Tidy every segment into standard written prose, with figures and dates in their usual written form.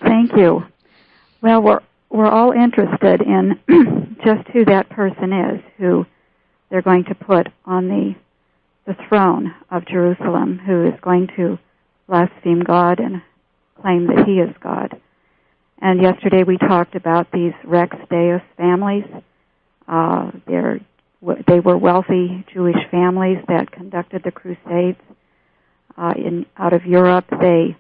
Thank you. Well, we're all interested in just who that person is, who they're going to put on the throne of Jerusalem, who is going to blaspheme God and claim that he is God. And yesterday we talked about these Rex Deus families. They were wealthy Jewish families that conducted the Crusades. Out of Europe, they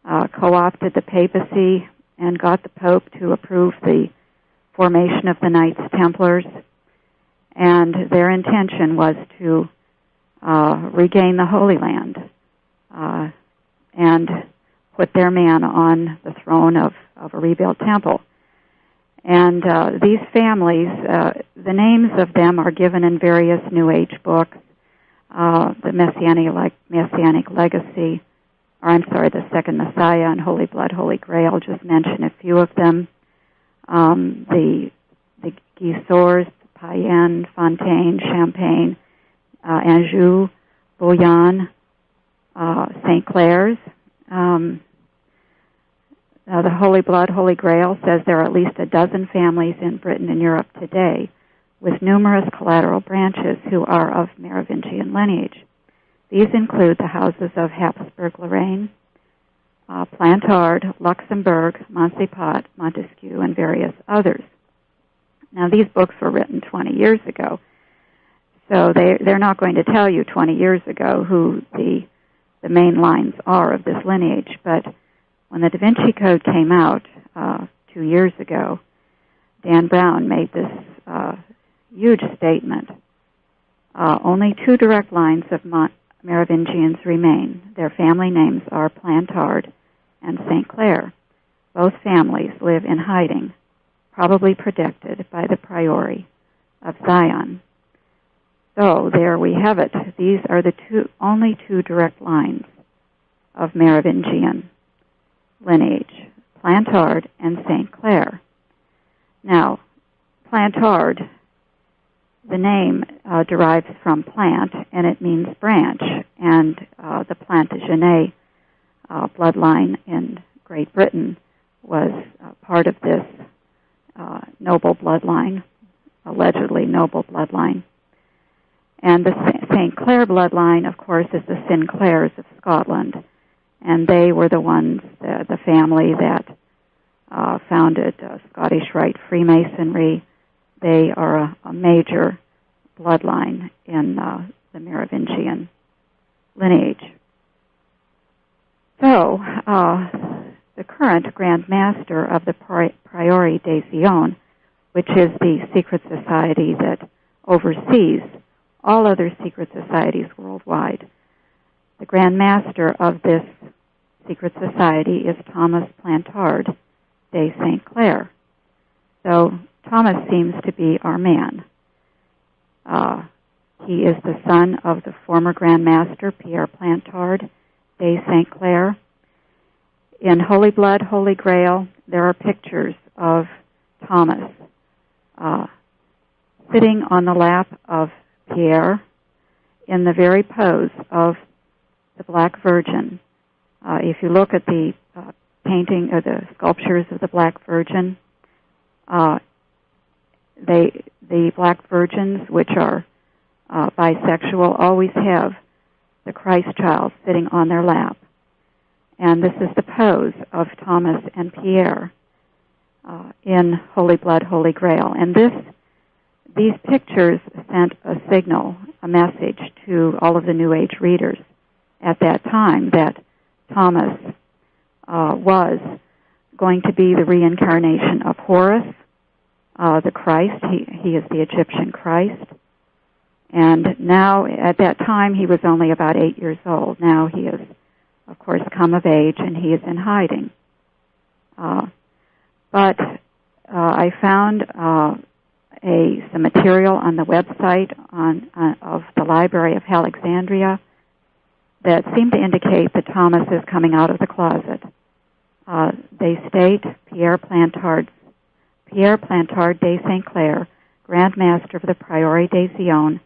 co-opted the papacy and got the Pope to approve the formation of the Knights Templars. And their intention was to regain the Holy Land and put their man on the throne of a rebuilt temple. And these families, the names of them are given in various New Age books. The Messianic Legacy, the Second Messiah, and Holy Blood, Holy Grail, just mention a few of them. The Guisors, Payen, Fontaine, Champagne, Anjou, Bouillon, St. Clair's. The Holy Blood, Holy Grail says there are at least a dozen families in Britain and Europe today with numerous collateral branches who are of Merovingian lineage. These include the houses of Habsburg-Lorraine, Plantard, Luxembourg, Montsepat, Montesquieu, and various others. Now, these books were written 20 years ago, so they're not going to tell you 20 years ago who the main lines are of this lineage, but when the Da Vinci Code came out 2 years ago, Dan Brown made this huge statement. Only two direct lines of Merovingians remain. Their family names are Plantard and St. Clair. Both families live in hiding, probably protected by the Priori of Zion. So there we have it. These are the only two direct lines of Merovingian lineage, Plantard and St. Clair. Now, Plantard, the name derives from plant, and it means branch, and the Plantagenet bloodline in Great Britain was part of this noble bloodline, allegedly noble bloodline. And the St. Clair bloodline, of course, is the Sinclairs of Scotland, and they were the ones, the family that founded Scottish Rite Freemasonry. They are a major bloodline in the Merovingian lineage. So, the current Grand Master of the Priori de Zion, which is the secret society that oversees all other secret societies worldwide, the Grand Master of this secret society is Thomas Plantard de St. Clair. So Thomas seems to be our man. He is the son of the former Grand Master, Pierre Plantard de St. Clair. In Holy Blood, Holy Grail, there are pictures of Thomas sitting on the lap of Pierre in the very pose of the Black Virgin. If you look at the painting or the sculptures of the Black Virgin, the Black Virgins, which are bisexual, always have the Christ child sitting on their lap. And this is the pose of Thomas and Pierre in Holy Blood, Holy Grail. And these pictures sent a signal, a message to all of the New Age readers at that time that Thomas was going to be the reincarnation of Horus, the Christ. He is the Egyptian Christ. And now, at that time, he was only about 8 years old. Now he is, of course, come of age, and he is in hiding. But I found some material on the website of the Library of Alexandria that seemed to indicate that Thomas is coming out of the closet. They state Pierre Plantard de St. Clair, Grand Master of the Priori de Zion,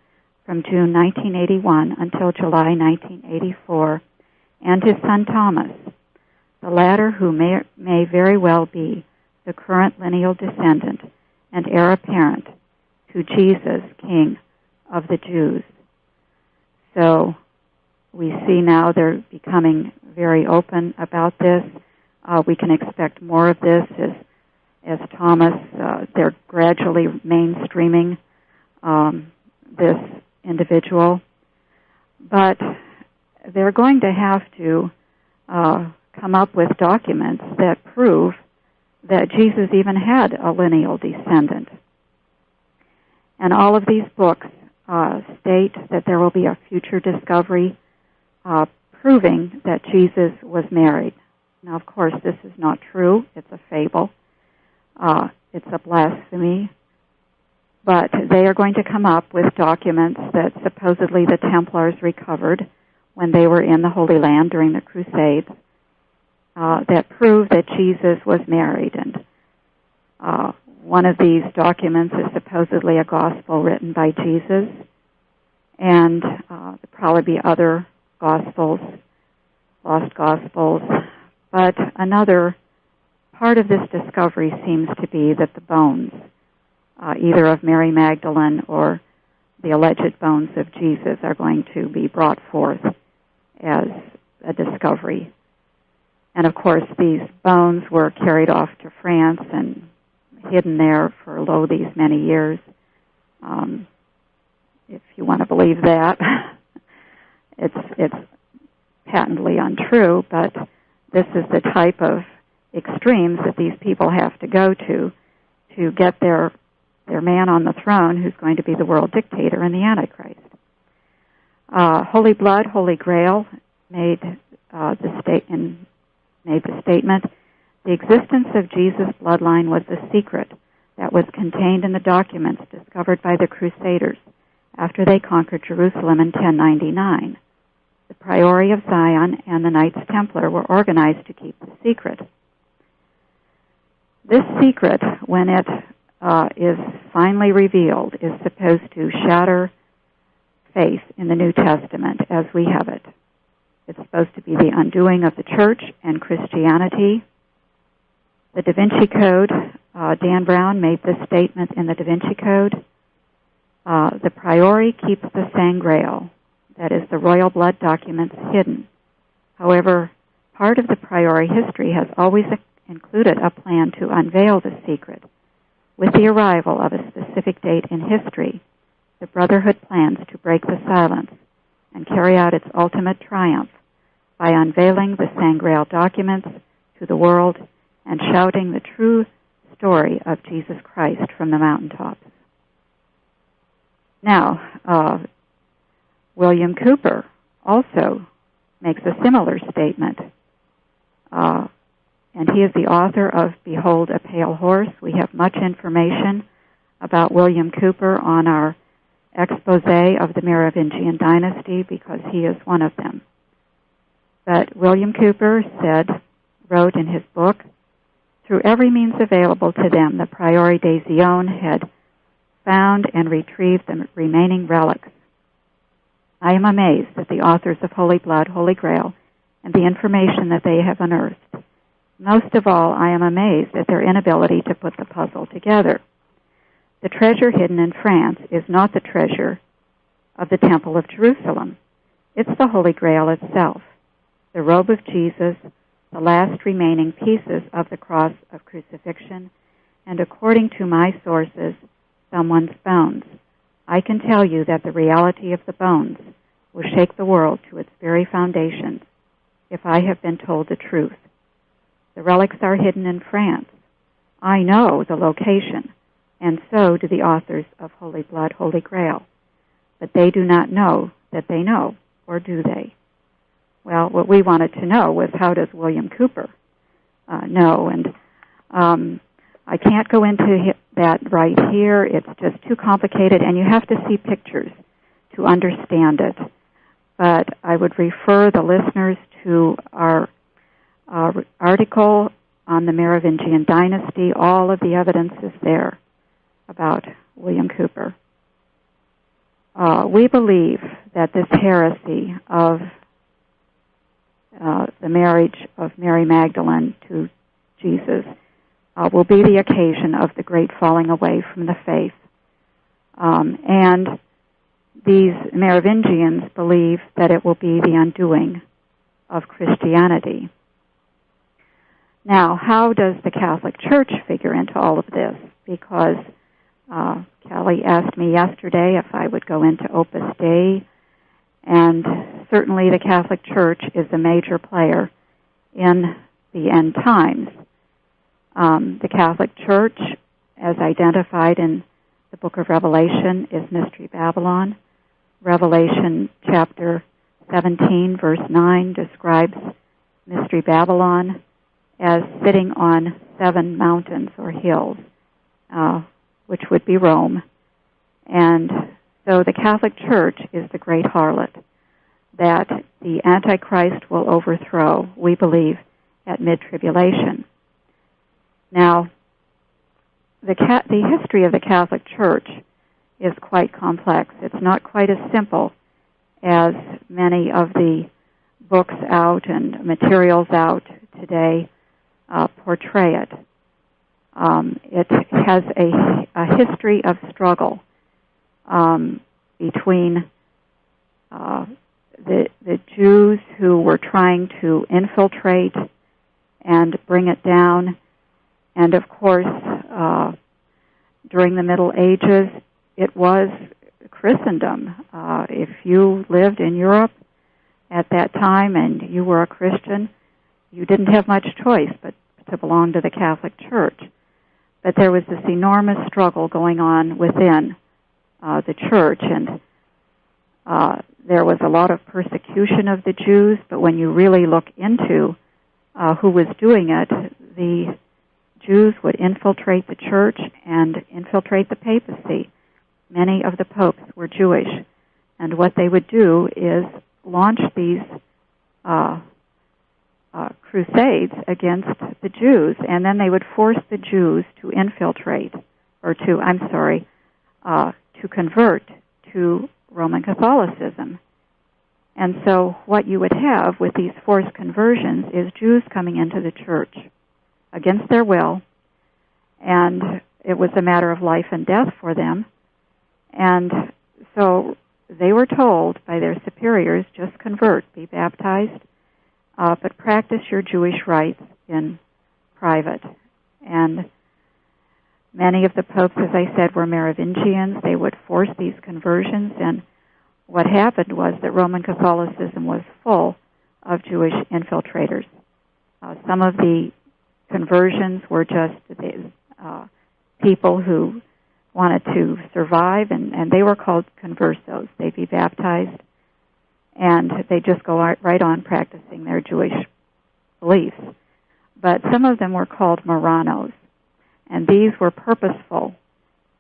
from June 1981 until July 1984, and his son Thomas, the latter who may very well be the current lineal descendant and heir apparent to Jesus, King of the Jews. So we see now they're becoming very open about this. We can expect more of this as Thomas, they're gradually mainstreaming this individual. But they're going to have to come up with documents that prove that Jesus even had a lineal descendant. And all of these books state that there will be a future discovery proving that Jesus was married. Now, of course, this is not true. It's a fable. It's a blasphemy. But they are going to come up with documents that supposedly the Templars recovered when they were in the Holy Land during the Crusades that prove that Jesus was married. And one of these documents is supposedly a gospel written by Jesus, and there'll probably be other gospels, lost gospels. But another part of this discovery seems to be that the bones, either of Mary Magdalene or the alleged bones of Jesus, are going to be brought forth as a discovery. And of course, these bones were carried off to France and hidden there for these many years. If you want to believe that, it's patently untrue, but this is the type of extremes that these people have to go to get their man on the throne, who's going to be the world dictator and the Antichrist. Holy Blood, Holy Grail made the statement, the existence of Jesus' bloodline was a secret that was contained in the documents discovered by the Crusaders after they conquered Jerusalem in 1099. The Priory of Zion and the Knights Templar were organized to keep the secret. This secret, when it is finally revealed, is supposed to shatter faith in the New Testament as we have it. It's supposed to be the undoing of the church and Christianity. The Da Vinci Code, Dan Brown made this statement in the Da Vinci Code. The Priory keeps the Sangrail, that is, the royal blood documents, hidden. However, part of the Priory history has always included a plan to unveil the secret. With the arrival of a specific date in history, the Brotherhood plans to break the silence and carry out its ultimate triumph by unveiling the Sangrail documents to the world and shouting the true story of Jesus Christ from the mountaintops. Now, William Cooper also makes a similar statement, and he is the author of Behold a Pale Horse. We have much information about William Cooper on our expose of the Merovingian dynasty because he is one of them. But William Cooper wrote in his book, through every means available to them, the Priory de Zion had found and retrieved the remaining relics. I am amazed at the authors of Holy Blood, Holy Grail, and the information that they have unearthed. Most of all, I am amazed at their inability to put the puzzle together. The treasure hidden in France is not the treasure of the Temple of Jerusalem. It's the Holy Grail itself, the robe of Jesus, the last remaining pieces of the cross of crucifixion, and according to my sources, someone's bones. I can tell you that the reality of the bones will shake the world to its very foundations if I have been told the truth. The relics are hidden in France. I know the location, and so do the authors of Holy Blood, Holy Grail. But they do not know that they know, or do they? Well, what we wanted to know was, how does William Cooper know? And I can't go into that right here. It's just too complicated, and you have to see pictures to understand it. But I would refer the listeners to our article on the Merovingian dynasty. All of the evidence is there about William Cooper. We believe that this heresy of the marriage of Mary Magdalene to Jesus, will be the occasion of the great falling away from the faith. And these Merovingians believe that it will be the undoing of Christianity. Now, how does the Catholic Church figure into all of this? Because Kelly asked me yesterday if I would go into Opus Dei, and certainly the Catholic Church is a major player in the end times. The Catholic Church, as identified in the book of Revelation, is Mystery Babylon. Revelation chapter 17, verse 9 describes Mystery Babylon as sitting on 7 mountains or hills, which would be Rome. And so the Catholic Church is the great harlot that the Antichrist will overthrow, we believe, at mid-tribulation. Now, the history of the Catholic Church is quite complex. It's not quite as simple as many of the books out and materials out today portray it. It has a history of struggle between the Jews who were trying to infiltrate and bring it down, and of course, during the Middle Ages, it was Christendom. If you lived in Europe at that time and you were a Christian, you didn't have much choice but to belong to the Catholic Church. But there was this enormous struggle going on within the church, and there was a lot of persecution of the Jews, but when you really look into who was doing it, the Jews would infiltrate the church and infiltrate the papacy. Many of the popes were Jewish, and what they would do is launch these crusades against the Jews, and then they would force the Jews to infiltrate, or to convert to Roman Catholicism. And so what you would have with these forced conversions is Jews coming into the church against their will, and it was a matter of life and death for them. And so they were told by their superiors, just convert, be baptized, but practice your Jewish rites in private. And many of the popes, as I said, were Merovingians. They would force these conversions, and what happened was that Roman Catholicism was full of Jewish infiltrators. Some of the conversions were just people who wanted to survive, and they were called conversos. They'd be baptized, and they just go right on practicing their Jewish beliefs. But some of them were called Moranos, and these were purposeful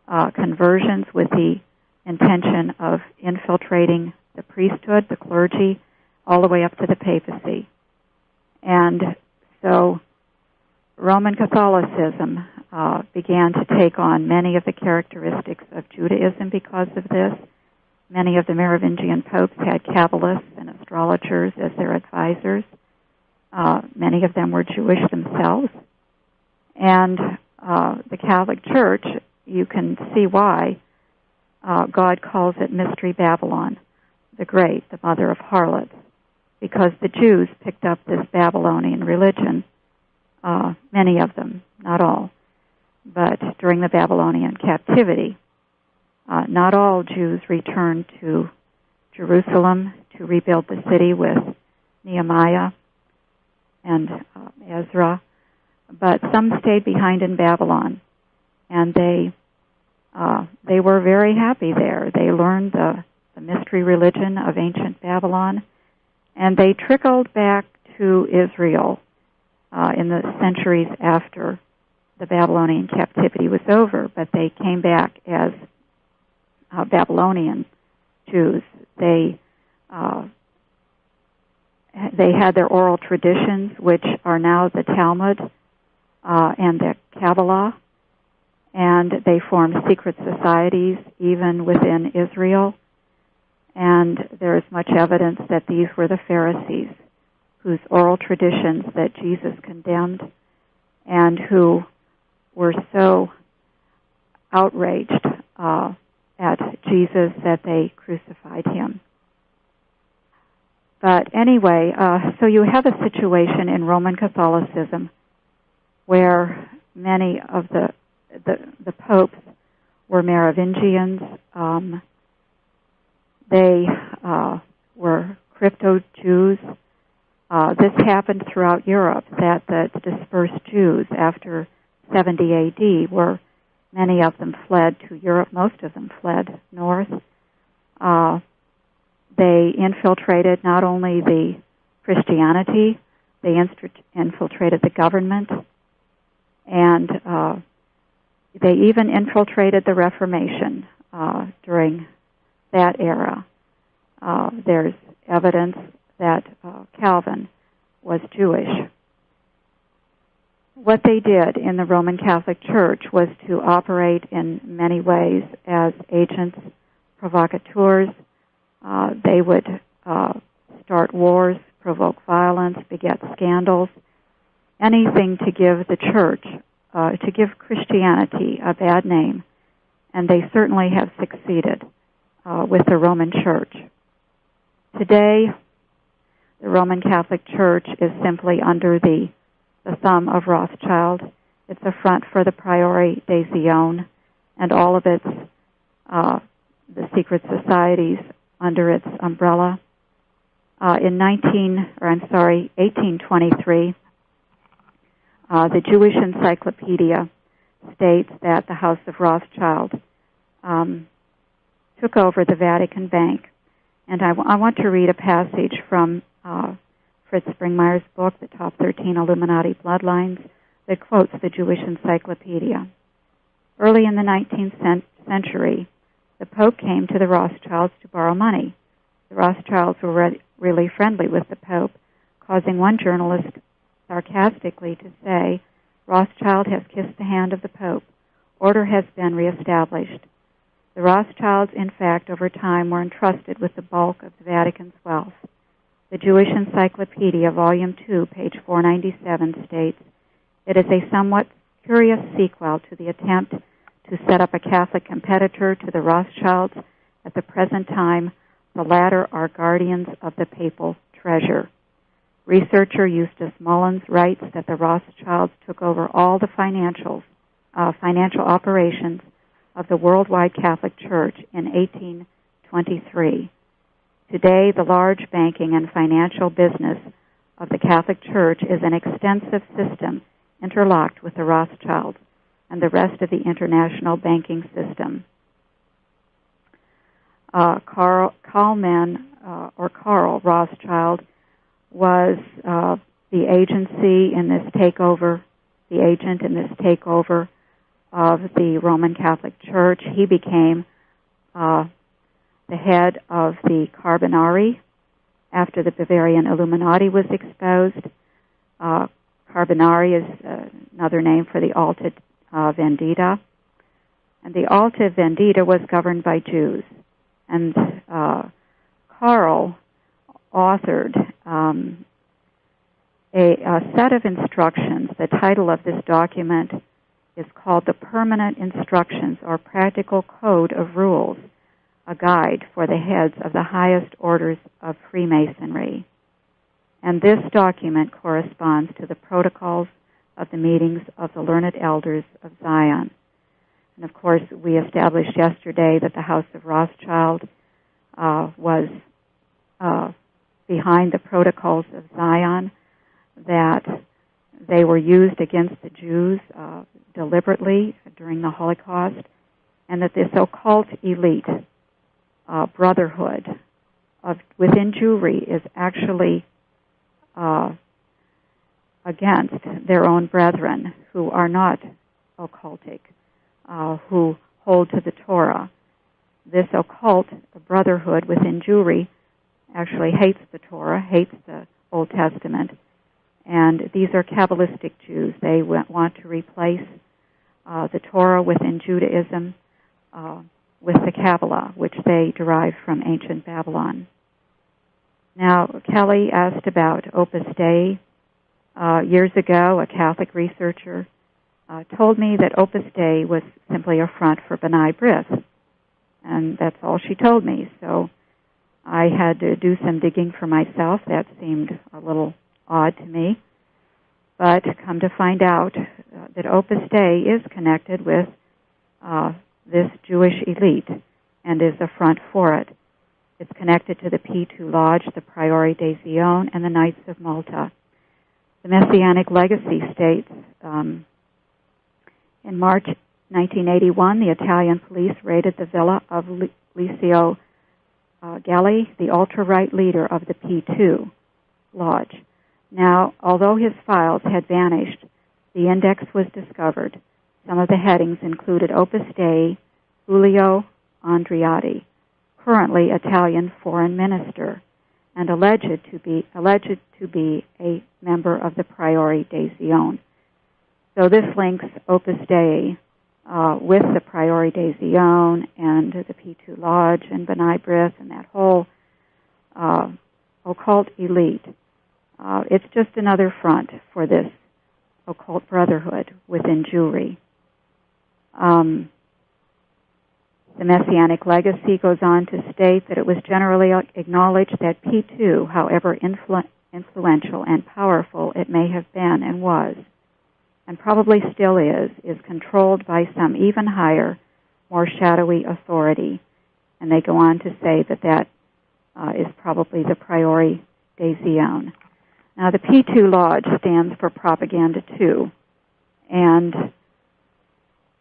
conversions with the intention of infiltrating the priesthood, the clergy, all the way up to the papacy. And so Roman Catholicism began to take on many of the characteristics of Judaism because of this. Many of the Merovingian popes had Kabbalists and astrologers as their advisors. Many of them were Jewish themselves. And the Catholic Church, you can see why God calls it Mystery Babylon, the Great, the mother of harlots, because the Jews picked up this Babylonian religion, many of them, not all, but during the Babylonian captivity. Not all Jews returned to Jerusalem to rebuild the city with Nehemiah and Ezra, but some stayed behind in Babylon, and they were very happy there. They learned the mystery religion of ancient Babylon, and they trickled back to Israel in the centuries after the Babylonian captivity was over, but they came back as Babylonian Jews. They had their oral traditions, which are now the Talmud and the Kabbalah, and they formed secret societies even within Israel. And there is much evidence that these were the Pharisees whose oral traditions that Jesus condemned, and who were so outraged at Jesus that they crucified him. But anyway, so you have a situation in Roman Catholicism where many of the popes were Merovingians. They were crypto-Jews. This happened throughout Europe, that the dispersed Jews after 70 A.D. many of them fled to Europe. Most of them fled north. They infiltrated not only the Christianity, they infiltrated the government, and they even infiltrated the Reformation during that era. There's evidence that Calvin was Jewish. What they did in the Roman Catholic Church was to operate in many ways as agents provocateurs. They would start wars, provoke violence, beget scandals, anything to give the church, to give Christianity a bad name, and they certainly have succeeded with the Roman Church. Today, the Roman Catholic Church is simply under the thumb of Rothschild. It's a front for the Priori de Zion and all of its the secret societies under its umbrella. In 1823, the Jewish Encyclopedia states that the House of Rothschild took over the Vatican Bank. And I want to read a passage from Fritz Springmeier's book, The Top 13 Illuminati Bloodlines, that quotes the Jewish Encyclopedia. Early in the 19th century, the Pope came to the Rothschilds to borrow money. The Rothschilds were really friendly with the Pope, causing one journalist sarcastically to say, "Rothschild has kissed the hand of the Pope. Order has been reestablished." The Rothschilds, in fact, over time were entrusted with the bulk of the Vatican's wealth. The Jewish Encyclopedia, Volume 2, page 497, states, "It is a somewhat curious sequel to the attempt to set up a Catholic competitor to the Rothschilds. At the present time, the latter are guardians of the papal treasure." Researcher Eustace Mullins writes that the Rothschilds took over all the financial operations of the worldwide Catholic Church in 1823. Today, the large banking and financial business of the Catholic Church is an extensive system interlocked with the Rothschilds and the rest of the international banking system. Karl Rothschild was the agent in this takeover of the Roman Catholic Church. He became the head of the Carbonari after the Bavarian Illuminati was exposed. Carbonari is another name for the Alta Vendita. And the Alta Vendita was governed by Jews. And Karl authored a set of instructions. The title of this document is called The Permanent Instructions or Practical Code of Rules, a guide for the heads of the highest orders of Freemasonry. And this document corresponds to the protocols of the meetings of the learned elders of Zion. And of course, we established yesterday that the House of Rothschild was behind the protocols of Zion, that they were used against the Jews deliberately during the Holocaust, and that this occult elite brotherhood within Jewry is actually against their own brethren who are not occultic, who hold to the Torah. This occult brotherhood within Jewry actually hates the Torah, hates the Old Testament, and these are Kabbalistic Jews. They want to replace the Torah within Judaism with the Kabbalah, which they derive from ancient Babylon. Now, Kelly asked about Opus Dei. Years ago, a Catholic researcher told me that Opus Dei was simply a front for B'nai B'rith, and that's all she told me. So I had to do some digging for myself. That seemed a little odd to me. But come to find out that Opus Dei is connected with this Jewish elite and is a front for it. It's connected to the P2 Lodge, the Priori de Zion, and the Knights of Malta. The Messianic Legacy states, in March 1981, the Italian police raided the villa of Licio Galli, the ultra-right leader of the P2 Lodge. Now, although his files had vanished, the index was discovered. Some of the headings included Opus Dei, Giulio Andreotti, currently Italian foreign minister, and alleged to be a member of the Priori de Zion. So this links Opus Dei with the Priori de Zion and the P2 Lodge and B'nai B'rith and that whole occult elite. It's just another front for this occult brotherhood within Jewry. The Messianic Legacy goes on to state that it was generally acknowledged that P2, however influential and powerful it may have been and was, and probably still is controlled by some even higher, more shadowy authority. And they go on to say that that is probably the Priori de Zion. Now, the P2 Lodge stands for Propaganda 2, and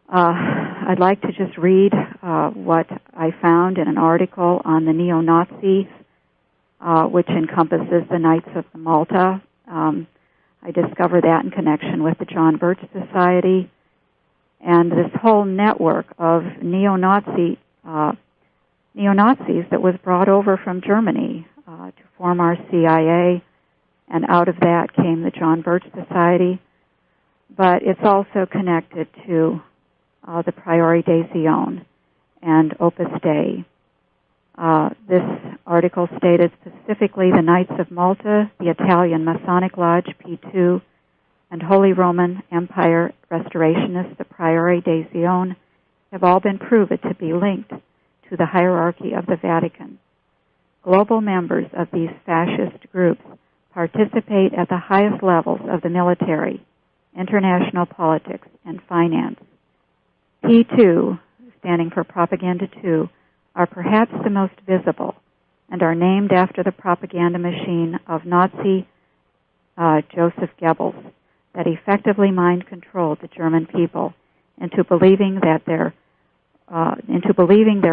I'd like to just read what I found in an article on the neo-Nazis, which encompasses the Knights of Malta. I discovered that in connection with the John Birch Society, and this whole network of neo-Nazis that was brought over from Germany to form our CIA, and out of that came the John Birch Society. But it's also connected to the Priori de Zion and Opus Dei. This article stated specifically the Knights of Malta, the Italian Masonic Lodge, P2, and Holy Roman Empire Restorationists, the Priori de Zion, have all been proven to be linked to the hierarchy of the Vatican. Global members of these fascist groups participate at the highest levels of the military, international politics, and finance. P2, standing for Propaganda 2, are perhaps the most visible and are named after the propaganda machine of Nazi Joseph Goebbels that effectively mind-controlled the German people into believing their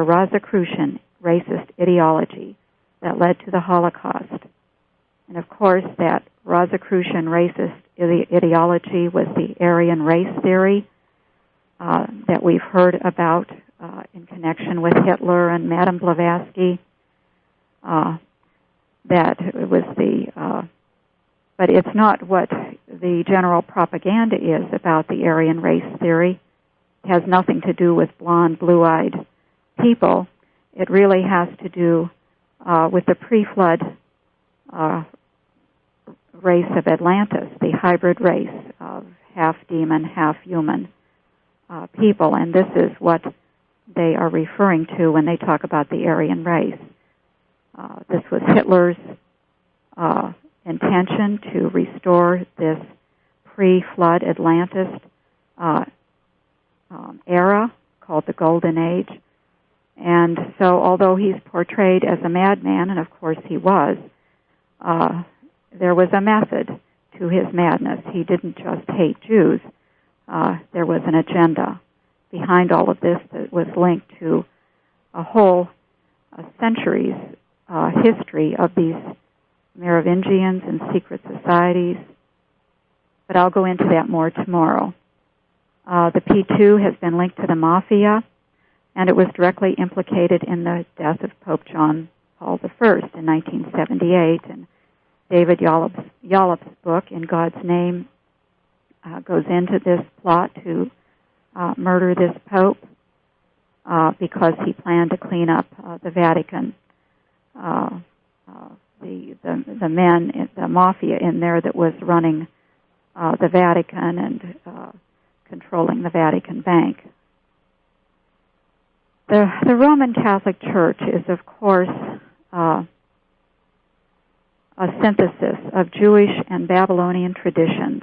Rosicrucian racist ideology that led to the Holocaust. And of course, that Rosicrucian racist ideology was the Aryan race theory that we've heard about in connection with Hitler and Madame Blavatsky. That was but it's not what the general propaganda is about the Aryan race theory. It has nothing to do with blonde, blue-eyed people. It really has to do with the pre-flood race of Atlantis, the hybrid race of half demon, half human people, and this is what they are referring to when they talk about the Aryan race. This was Hitler's intention to restore this pre-flood Atlantis era called the Golden Age. And so although he's portrayed as a madman, and of course he was, there was a method to his madness. He didn't just hate Jews. There was an agenda behind all of this that was linked to a whole centuries history of these Merovingians and secret societies. But I'll go into that more tomorrow. The P2 has been linked to the Mafia, and it was directly implicated in the death of Pope John Paul I in 1978. And David Yallop's book, In God's Name, goes into this plot to murder this Pope because he planned to clean up the Vatican the men, the mafia in there that was running the Vatican and controlling the Vatican Bank. The Roman Catholic Church is, of course, a synthesis of Jewish and Babylonian traditions,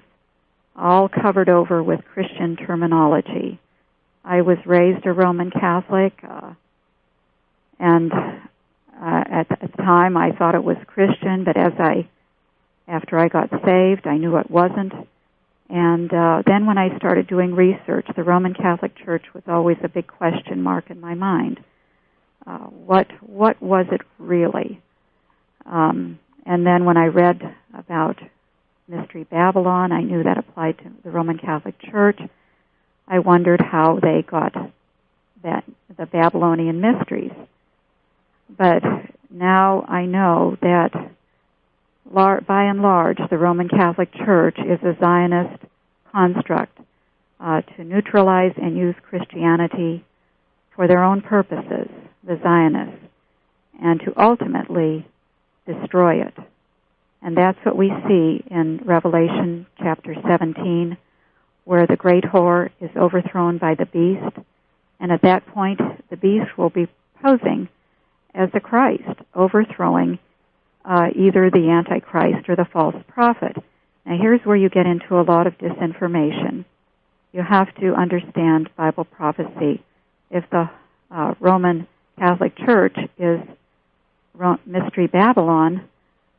all covered over with Christian terminology. I was raised a Roman Catholic, and at the time I thought it was Christian, but after I got saved, I knew it wasn't. And then when I started doing research, the Roman Catholic Church was always a big question mark in my mind. What was it really? And then when I read about Mystery Babylon, I knew that applied to the Roman Catholic Church. I wondered how they got the Babylonian mysteries. But now I know that by and large, the Roman Catholic Church is a Zionist construct to neutralize and use Christianity for their own purposes, the Zionists, and to ultimately destroy it. And that's what we see in Revelation chapter 17, where the great whore is overthrown by the beast. And at that point, the beast will be posing as the Christ, overthrowing either the Antichrist or the false prophet. Now here's where you get into a lot of disinformation. You have to understand Bible prophecy. If the Roman Catholic Church is Mystery Babylon,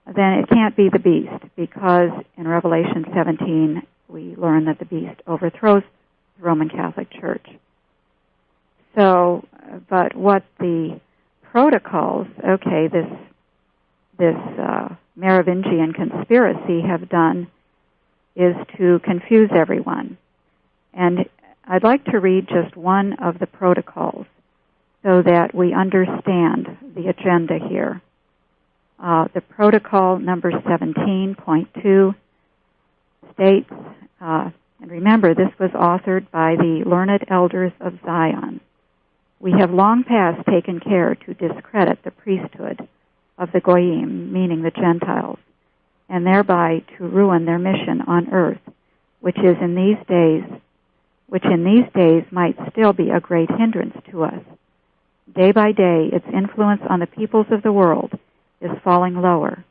then it can't be the beast, because in Revelation 17 we learn that the beast overthrows the Roman Catholic Church. So, but what the protocols, this Merovingian conspiracy have done is to confuse everyone. And I'd like to read just one of the protocols so that we understand the agenda here. The protocol number 17.2 states, and remember this was authored by the learned elders of Zion, "We have long past taken care to discredit the priesthood of the Goyim," meaning the Gentiles, "and thereby to ruin their mission on earth, which in these days might still be a great hindrance to us. Day by day, its influence on the peoples of the world is falling lower.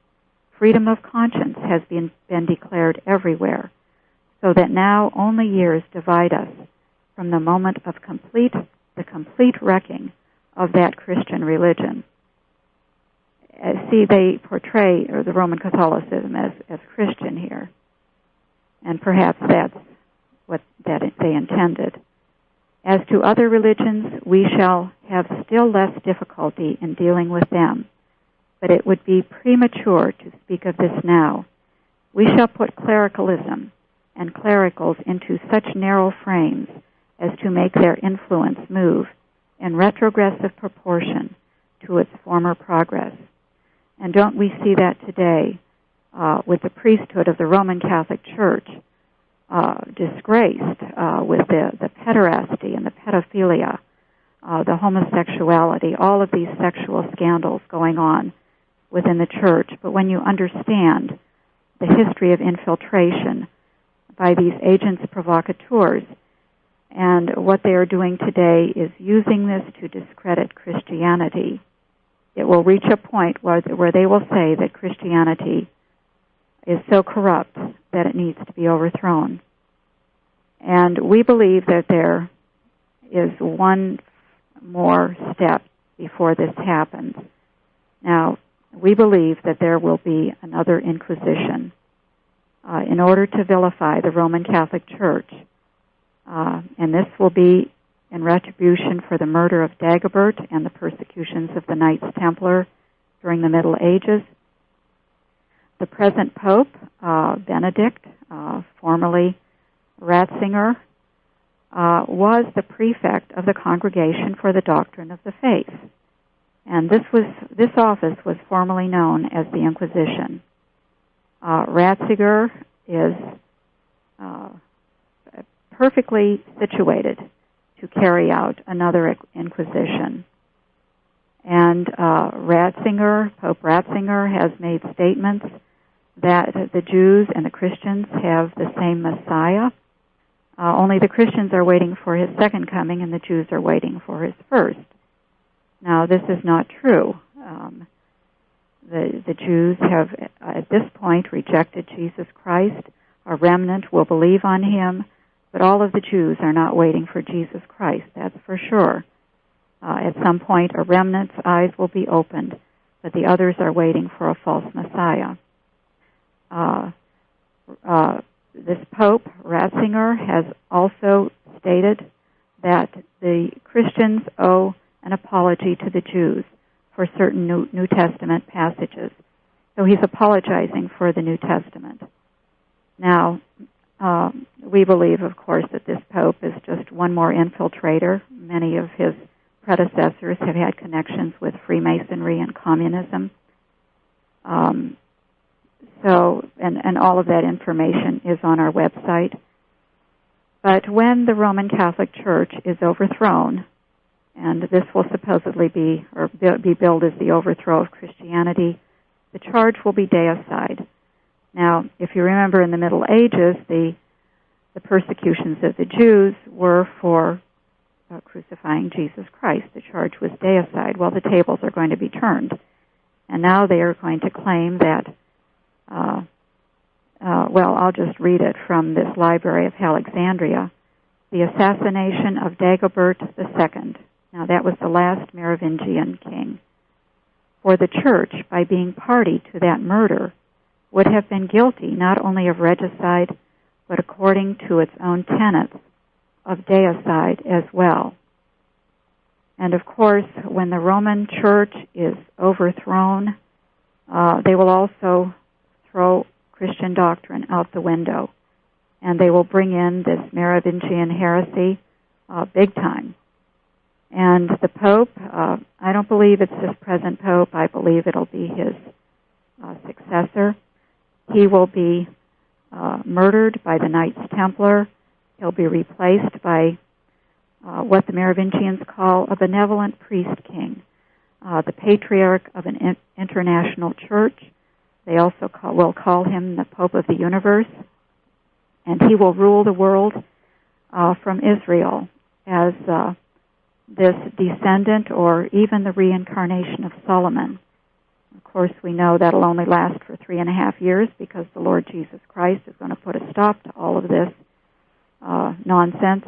Freedom of conscience has been declared everywhere, so that now only years divide us from the moment of the complete wrecking of that Christian religion." See, they portray the Roman Catholicism as Christian here, and perhaps that's what they intended. "As to other religions, we shall have still less difficulty in dealing with them, but it would be premature to speak of this now. We shall put clericalism and clericals into such narrow frames as to make their influence move in retrogressive proportion to its former progress." And don't we see that today with the priesthood of the Roman Catholic Church disgraced with the pederasty and the pedophilia, the homosexuality, all of these sexual scandals going on within the church. But when you understand the history of infiltration by these agents provocateurs, and what they are doing today is using this to discredit Christianity, it will reach a point where they will say that Christianity is so corrupt that it needs to be overthrown. And we believe that there is one more step before this happens. Now, we believe that there will be another Inquisition in order to vilify the Roman Catholic Church. And this will be in retribution for the murder of Dagobert and the persecutions of the Knights Templar during the Middle Ages. The present Pope, Benedict, formerly Ratzinger, was the prefect of the Congregation for the Doctrine of the Faith. And this office was formerly known as the Inquisition. Ratzinger is perfectly situated to carry out another Inquisition. And Pope Ratzinger has made statements that the Jews and the Christians have the same Messiah. Only the Christians are waiting for his second coming and the Jews are waiting for his first. Now, this is not true. The Jews have, at this point, rejected Jesus Christ. A remnant will believe on him, but all of the Jews are not waiting for Jesus Christ, that's for sure. At some point, a remnant's eyes will be opened, but the others are waiting for a false Messiah. This Pope, Ratzinger, has also stated that the Christians owe an apology to the Jews for certain New Testament passages. So he's apologizing for the New Testament. Now, we believe, of course, that this Pope is just one more infiltrator. Many of his predecessors have had connections with Freemasonry and communism. And all of that information is on our website. But when the Roman Catholic Church is overthrown, and this will supposedly be billed as the overthrow of Christianity, the charge will be deicide. Now, if you remember in the Middle Ages, the persecutions of the Jews were for crucifying Jesus Christ. The charge was deicide. Well, the tables are going to be turned. And now they are going to claim that, I'll just read it from this Library of Alexandria. The assassination of Dagobert II. Now, that was the last Merovingian king. For the Church, by being party to that murder, would have been guilty not only of regicide, but according to its own tenets, of deicide as well. And of course, when the Roman Church is overthrown, they will also throw Christian doctrine out the window. And they will bring in this Merovingian heresy big time. And the Pope, I don't believe it's this present Pope. I believe it'll be his successor. He will be murdered by the Knights Templar. He'll be replaced by what the Merovingians call a benevolent priest king, the patriarch of an international church. They also will call him the Pope of the universe. And he will rule the world from Israel as this descendant or even the reincarnation of Solomon. Of course, we know that'll only last for 3.5 years because the Lord Jesus Christ is going to put a stop to all of this nonsense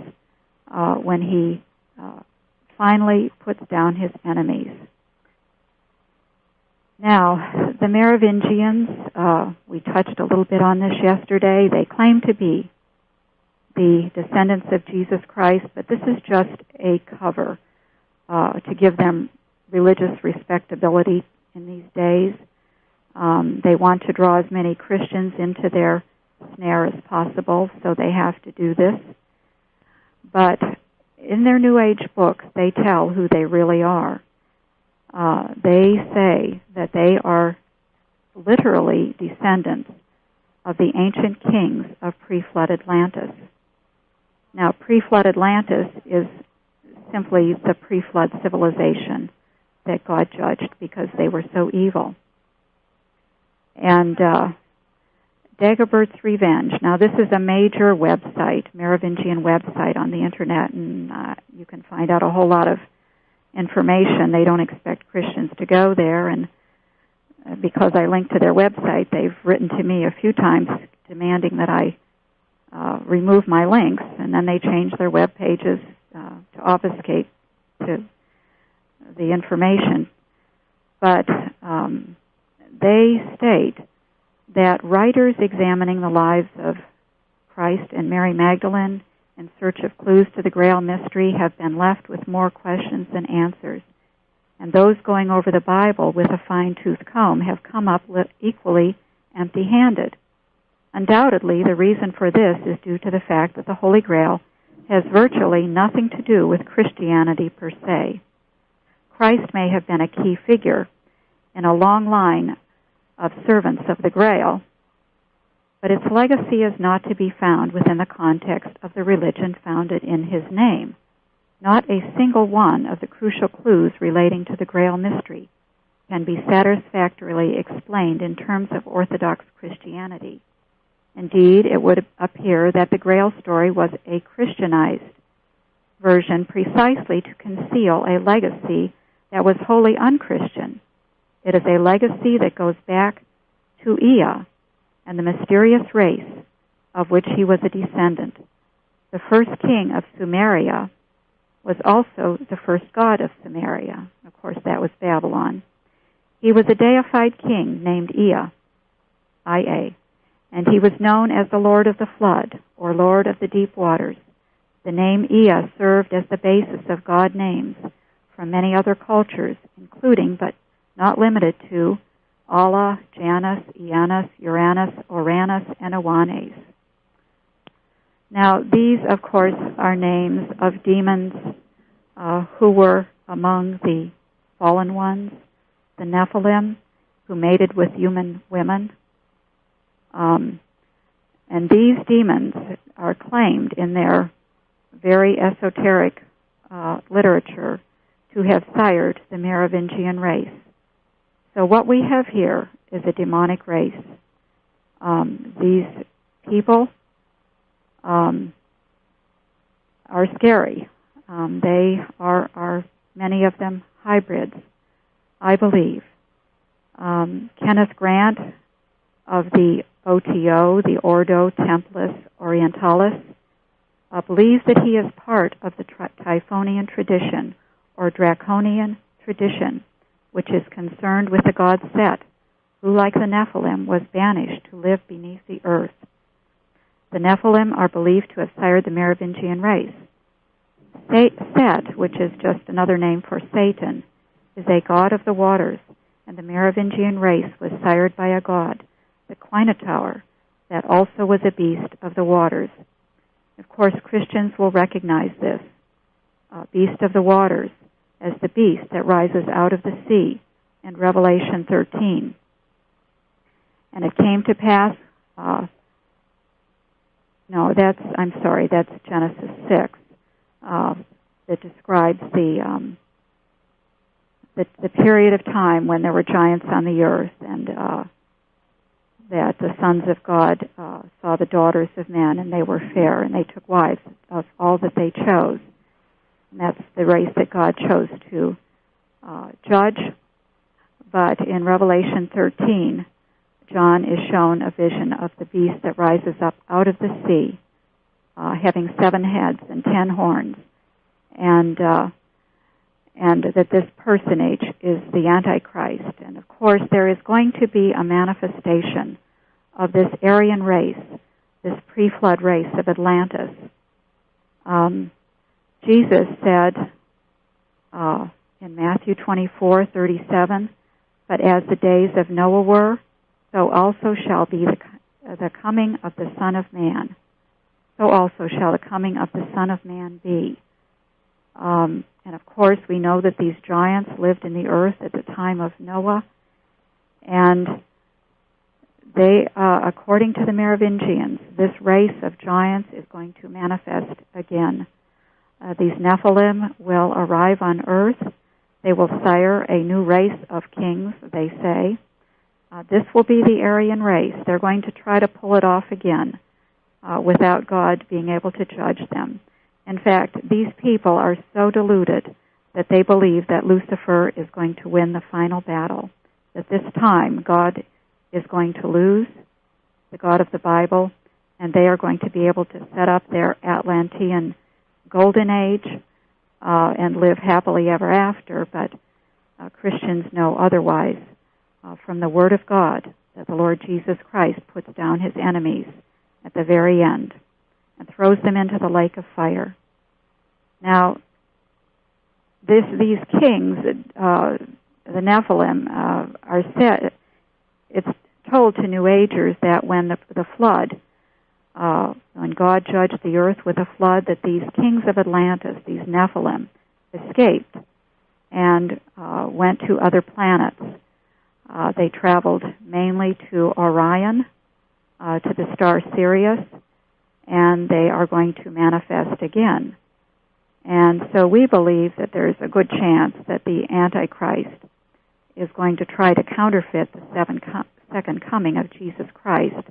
when he finally puts down his enemies. Now, the Merovingians, we touched a little bit on this yesterday. They claim to be the descendants of Jesus Christ, but this is just a cover to give them religious respectability in these days. They want to draw as many Christians into their snare as possible, so they have to do this. But in their New Age books, they tell who they really are. They say that they are literally descendants of the ancient kings of pre-flood Atlantis. Now, pre-flood Atlantis is simply the pre-flood civilization that God judged because they were so evil. And Dagobert's Revenge. Now, this is a major website, Merovingian website on the Internet, and you can find out a whole lot of information. They don't expect Christians to go there, and because I link to their website, they've written to me a few times demanding that I remove my links, and then they change their web pages to obfuscate to the information. But they state that writers examining the lives of Christ and Mary Magdalene in search of clues to the Grail mystery have been left with more questions than answers. And those going over the Bible with a fine-tooth comb have come up equally empty-handed. Undoubtedly, the reason for this is due to the fact that the Holy Grail has virtually nothing to do with Christianity per se. Christ may have been a key figure in a long line of servants of the Grail, but its legacy is not to be found within the context of the religion founded in his name. Not a single one of the crucial clues relating to the Grail mystery can be satisfactorily explained in terms of Orthodox Christianity. Indeed, it would appear that the Grail story was a Christianized version precisely to conceal a legacy that was wholly unchristian. It is a legacy that goes back to Ea and the mysterious race of which he was a descendant. The first king of Sumeria was also the first god of Sumeria. Of course, that was Babylon. He was a deified king named Ea, I-A, and he was known as the Lord of the Flood, or Lord of the Deep Waters. The name Ea served as the basis of god names from many other cultures, including, but not limited to, Allah, Janus, Eanus, Uranus, Oranus, and Owanes. Now, these, of course, are names of demons who were among the fallen ones, the Nephilim, who mated with human women. And these demons are claimed in their very esoteric literature to have sired the Merovingian race. So what we have here is a demonic race. These people are scary. They are, many of them, hybrids, I believe. Kenneth Grant of the OTO, the Ordo Templis Orientalis, believes that he is part of the Typhonian tradition, or Draconian tradition, which is concerned with the god Set, who, like the Nephilim, was banished to live beneath the earth. The Nephilim are believed to have sired the Merovingian race. Set, which is just another name for Satan, is a god of the waters, and the Merovingian race was sired by a god, the Quinotaur, that also was a beast of the waters. Of course, Christians will recognize this, beast of the waters, as the beast that rises out of the sea in Revelation 13. And it came to pass, that's Genesis 6, that describes the period of time when there were giants on the earth, and that the sons of God saw the daughters of men, and they were fair, and they took wives of all that they chose. And that's the race that God chose to judge. But in Revelation 13, John is shown a vision of the beast that rises up out of the sea, having 7 heads and 10 horns, and that this personage is the Antichrist. And of course, there is going to be a manifestation of this Aryan race, this pre-flood race of Atlantis. Jesus said in Matthew 24:37, "But as the days of Noah were, so also shall be the coming of the Son of Man. So also shall the coming of the Son of Man be." And of course, we know that these giants lived in the earth at the time of Noah, and they, according to the Merovingians, this race of giants is going to manifest again. These Nephilim will arrive on earth. They will sire a new race of kings, they say. This will be the Aryan race. They're going to try to pull it off again without God being able to judge them. In fact, these people are so deluded that they believe that Lucifer is going to win the final battle, that this time God is going to lose, the God of the Bible, and they are going to be able to set up their Atlantean golden age and live happily ever after. But Christians know otherwise from the Word of God, that the Lord Jesus Christ puts down his enemies at the very end and throws them into the lake of fire. Now, these kings, the Nephilim, are said, it's told to New Agers that when the flood, when God judged the earth with a flood, that these kings of Atlantis, these Nephilim, escaped and went to other planets. They traveled mainly to Orion, to the star Sirius, and they are going to manifest again. And so we believe that there's a good chance that the Antichrist is going to try to counterfeit the second coming of Jesus Christ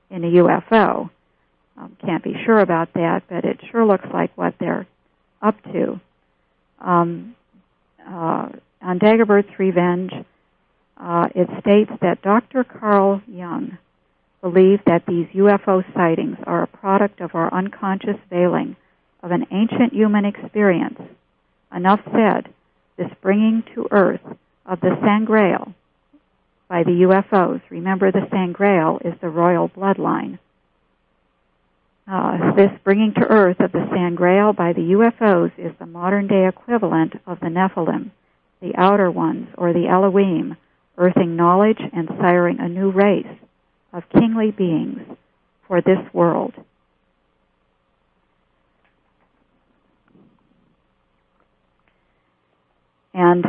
in a UFO. Can't be sure about that, but it sure looks like what they're up to. On Dagobert's Revenge, it states that Dr. Carl Jung believed that these UFO sightings are a product of our unconscious veiling of an ancient human experience. Enough said, this bringing to earth of the Sangreal by the UFOs. Remember, the Sangreal is the royal bloodline. This bringing to earth of the Sangreal by the UFOs is the modern-day equivalent of the Nephilim, the outer ones, or the Elohim, earthing knowledge and siring a new race of kingly beings for this world. And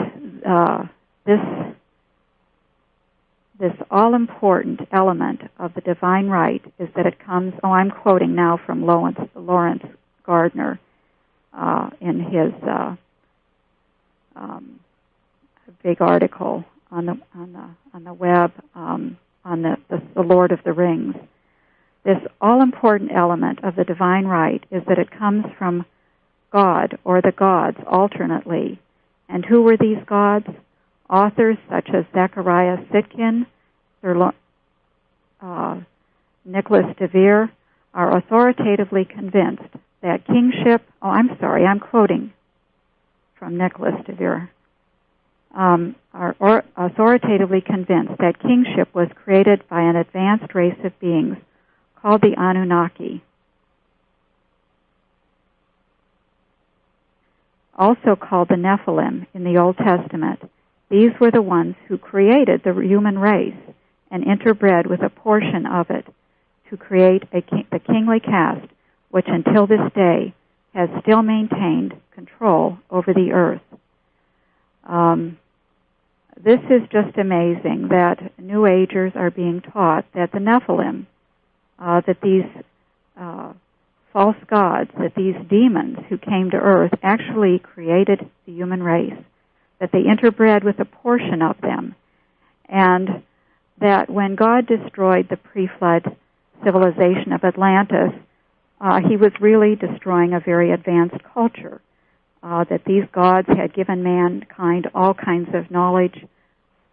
this all-important element of the divine right is that it comes, I'm quoting now from Lawrence Gardner in his big article on the web on the Lord of the Rings. This all-important element of the divine right is that it comes from God or the gods alternately. And who were these gods? Authors such as Zechariah Sitchin, Sir Nicholas de Vere are authoritatively convinced that kingship, I'm quoting from Nicholas de Vere, are authoritatively convinced that kingship was created by an advanced race of beings called the Anunnaki, also called the Nephilim in the Old Testament. These were the ones who created the human race and interbred with a portion of it to create the kingly caste, which until this day has still maintained control over the earth. This is just amazing that New Agers are being taught that the Nephilim, that these false gods, that these demons who came to earth actually created the human race, that they interbred with a portion of them, and that when God destroyed the pre-flood civilization of Atlantis, he was really destroying a very advanced culture, that these gods had given mankind all kinds of knowledge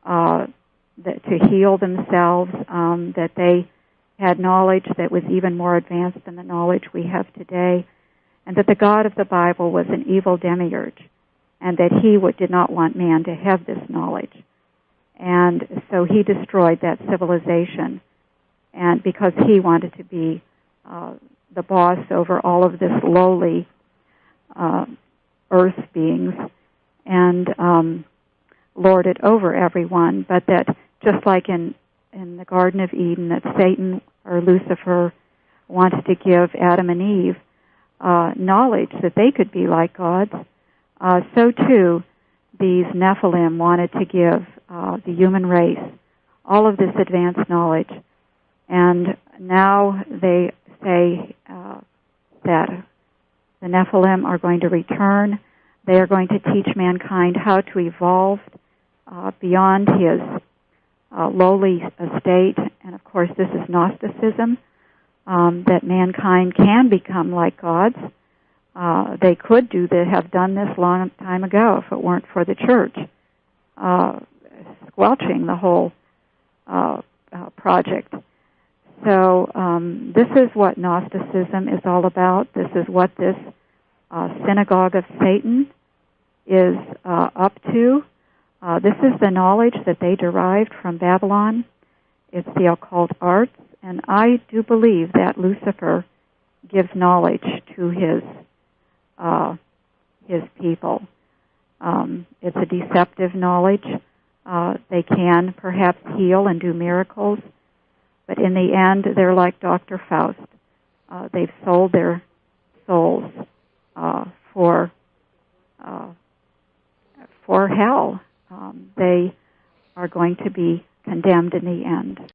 to heal themselves, that they had knowledge that was even more advanced than the knowledge we have today, and that the God of the Bible was an evil demiurge, and that he did not want man to have this knowledge. And so he destroyed that civilization, and because he wanted to be the boss over all of this lowly earth beings and lord it over everyone, but that just like in the Garden of Eden, that Satan or Lucifer wanted to give Adam and Eve knowledge that they could be like gods, so too these Nephilim wanted to give the human race all of this advanced knowledge. And now they say that the Nephilim are going to return. They are going to teach mankind how to evolve beyond his lowly estate. And of course, this is Gnosticism, that mankind can become like gods. They could have done this long time ago if it weren't for the church squelching the whole project. So this is what Gnosticism is all about. This is what this synagogue of Satan is up to. This is the knowledge that they derived from Babylon. It's the occult arts, and I do believe that Lucifer gives knowledge to his people. It's a deceptive knowledge. They can perhaps heal and do miracles, but in the end, they're like Dr. Faust. They've sold their souls for hell. They are going to be condemned in the end.